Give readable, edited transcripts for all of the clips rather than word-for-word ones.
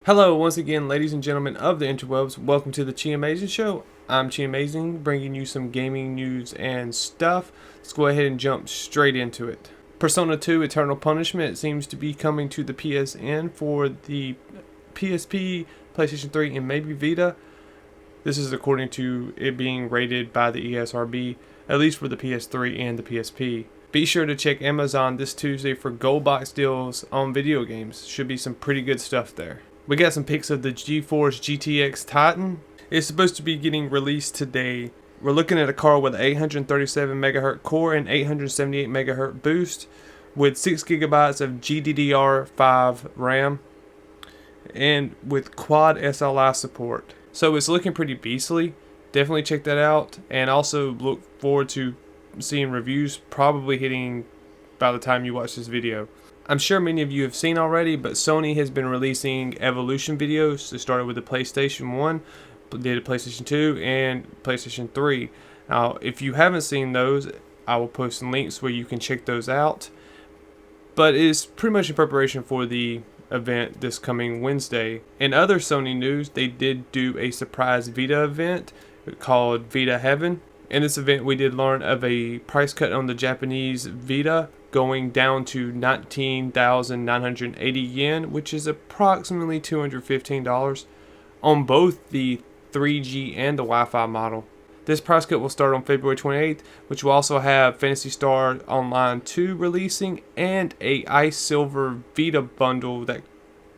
Hello, once again, ladies and gentlemen of the interwebs. Welcome to the Chi Amazing Show. I'm Chi Amazing, bringing you some gaming news and stuff. Let's go ahead and jump straight into it. Persona 2 Eternal Punishment seems to be coming to the PSN for the PSP, PlayStation 3, and maybe Vita. This is according to it being rated by the ESRB, at least for the PS3 and the PSP. Be sure to check Amazon this Tuesday for gold box deals on video games. Should be some pretty good stuff there. We got some pics of the Geforce GTX Titan. It's supposed to be getting released today. We're looking at a card with an 837 MHz core and 878 MHz boost with 6 GB of GDDR5 RAM and with quad SLI support. So it's looking pretty beastly. Definitely check that out, and also look forward to seeing reviews probably hitting by the time you watch this video. I'm sure many of you have seen already, but Sony has been releasing evolution videos. They started with the PlayStation 1, did a PlayStation 2, and PlayStation 3. Now, if you haven't seen those, I will post some links where you can check those out. But it's pretty much in preparation for the event this coming Wednesday. In other Sony news, they did do a surprise Vita event called Vita Heaven. In this event, we did learn of a price cut on the Japanese Vita, going down to 19,980 yen, which is approximately $215 on both the 3G and the Wi-Fi model. This price cut will start on February 28th, which will also have Phantasy Star Online 2 releasing and a Ice Silver Vita bundle that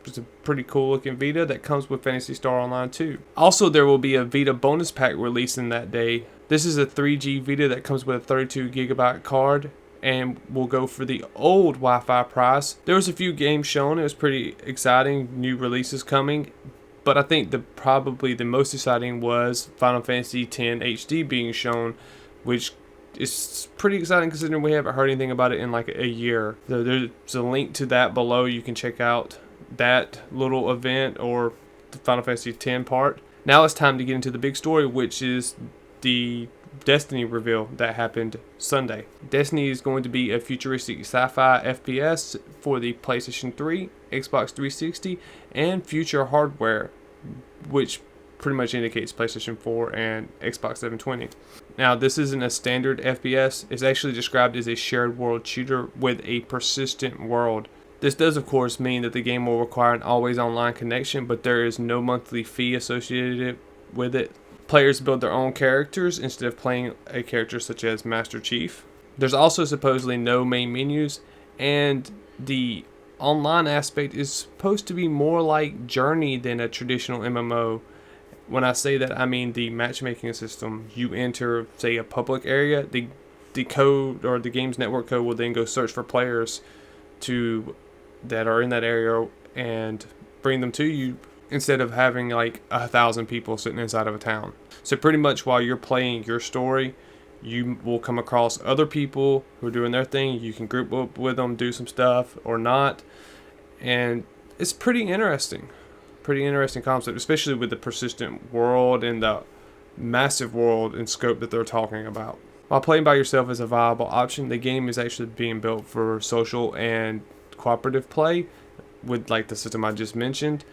is a pretty cool looking Vita that comes with Phantasy Star Online 2. Also, there will be a Vita bonus pack releasing that day. This is a 3G Vita that comes with a 32 GB card and will go for the old Wi-Fi price. There was a few games shown. It was pretty exciting, new releases coming, but I think probably the most exciting was Final Fantasy X HD being shown, which is pretty exciting considering we haven't heard anything about it in like a year. So there's a link to that below. You can check out that little event or the Final Fantasy X part. Now it's time to get into the big story, which is the Destiny reveal that happened Sunday. Destiny is going to be a futuristic sci-fi FPS for the PlayStation 3, Xbox 360, and future hardware, which pretty much indicates PlayStation 4 and Xbox 720. Now, this isn't a standard FPS. It's actually described as a shared world shooter with a persistent world. This does, of course, mean that the game will require an always online connection, but there is no monthly fee associated with it. Players build their own characters instead of playing a character such as Master Chief. There's also supposedly no main menus, and the online aspect is supposed to be more like Journey than a traditional MMO. When I say that, I mean the matchmaking system. You enter, say, a public area, the code or the game's network code will then go search for players that are in that area and bring them to you, instead of having like 1,000 people sitting inside of a town. So pretty much while you're playing your story, you will come across other people who are doing their thing. You can group up with them, do some stuff or not. And it's pretty interesting. Pretty interesting concept, especially with the persistent world and the massive world and scope that they're talking about. While playing by yourself is a viable option, the game is actually being built for social and cooperative play with like the system I just mentioned,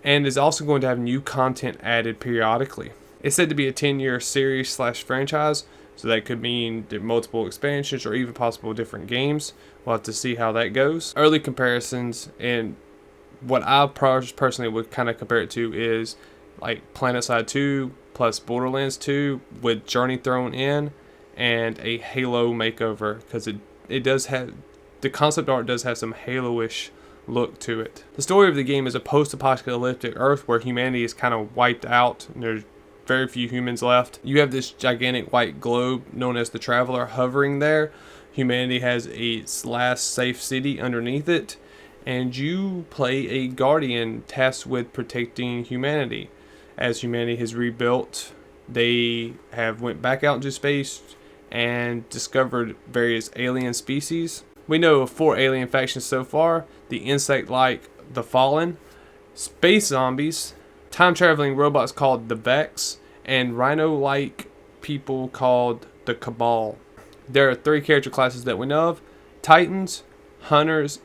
and is also going to have new content added periodically. It's said to be a 10-year series/franchise, so that could mean multiple expansions or even possible different games. We'll have to see how that goes. Early comparisons, and what I personally would kind of compare it to is like PlanetSide 2 plus Borderlands 2 with Journey thrown in and a Halo makeover, because it does have, the concept art does have some Halo-ish look to it. The story of the game is a post-apocalyptic Earth where humanity is kind of wiped out and there's very few humans left. You have this gigantic white globe known as the Traveler hovering there. Humanity has a last safe city underneath it, and you play a guardian tasked with protecting humanity. As humanity has rebuilt, they have went back out into space and discovered various alien species. We know of 4 alien factions so far: the insect-like the Fallen, space zombies, time-traveling robots called the Vex, and rhino-like people called the Cabal. There are 3 character classes that we know of: Titans, Hunters,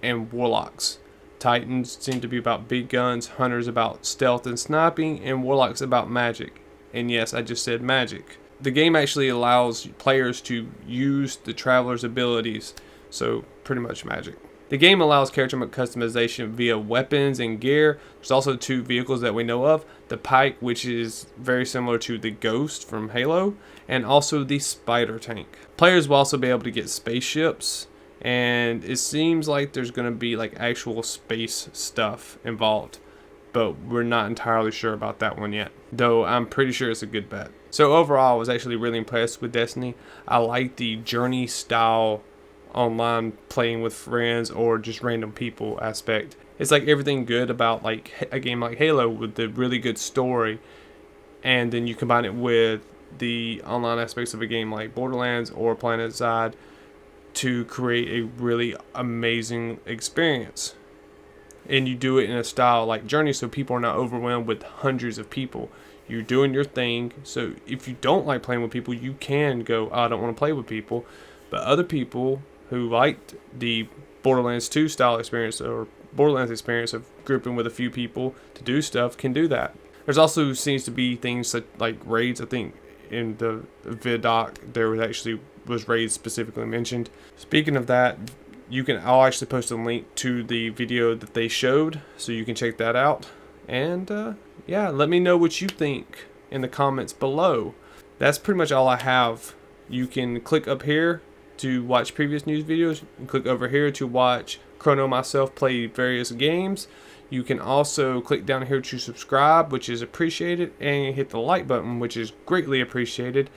and Warlocks. Titans seem to be about big guns, Hunters about stealth and sniping, and Warlocks about magic. And yes, I just said magic. The game actually allows players to use the Traveler's abilities, so pretty much magic. The game allows character customization via weapons and gear. There's also 2 vehicles that we know of. The Pike, which is very similar to the Ghost from Halo, and also the Spider Tank. Players will also be able to get spaceships, and it seems like there's going to be like actual space stuff involved, but we're not entirely sure about that one yet, though I'm pretty sure it's a good bet. So overall, I was actually really impressed with Destiny. I like the journey style online playing with friends or just random people aspect. It's like everything good about like a game like Halo with the really good story, and then you combine it with the online aspects of a game like Borderlands or PlanetSide to create a really amazing experience. And you do it in a style like Journey, so people are not overwhelmed with hundreds of people. You're doing your thing, so if you don't like playing with people, you can go, oh, I don't want to play with people. But other people who liked the Borderlands 2 style experience or Borderlands experience of grouping with a few people to do stuff can do that. There's also seems to be things like raids. I think in the ViDoc there was raids specifically mentioned. Speaking of that, I'll actually post a link to the video that they showed, so you can check that out. And yeah, let me know what you think in the comments below. That's pretty much all I have. You can click up here to watch previous news videos, and click over here to watch Chrono myself play various games. You can also click down here to subscribe, which is appreciated, and hit the like button, which is greatly appreciated.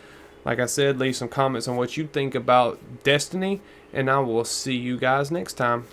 Like I said, leave some comments on what you think about Destiny, and I will see you guys next time.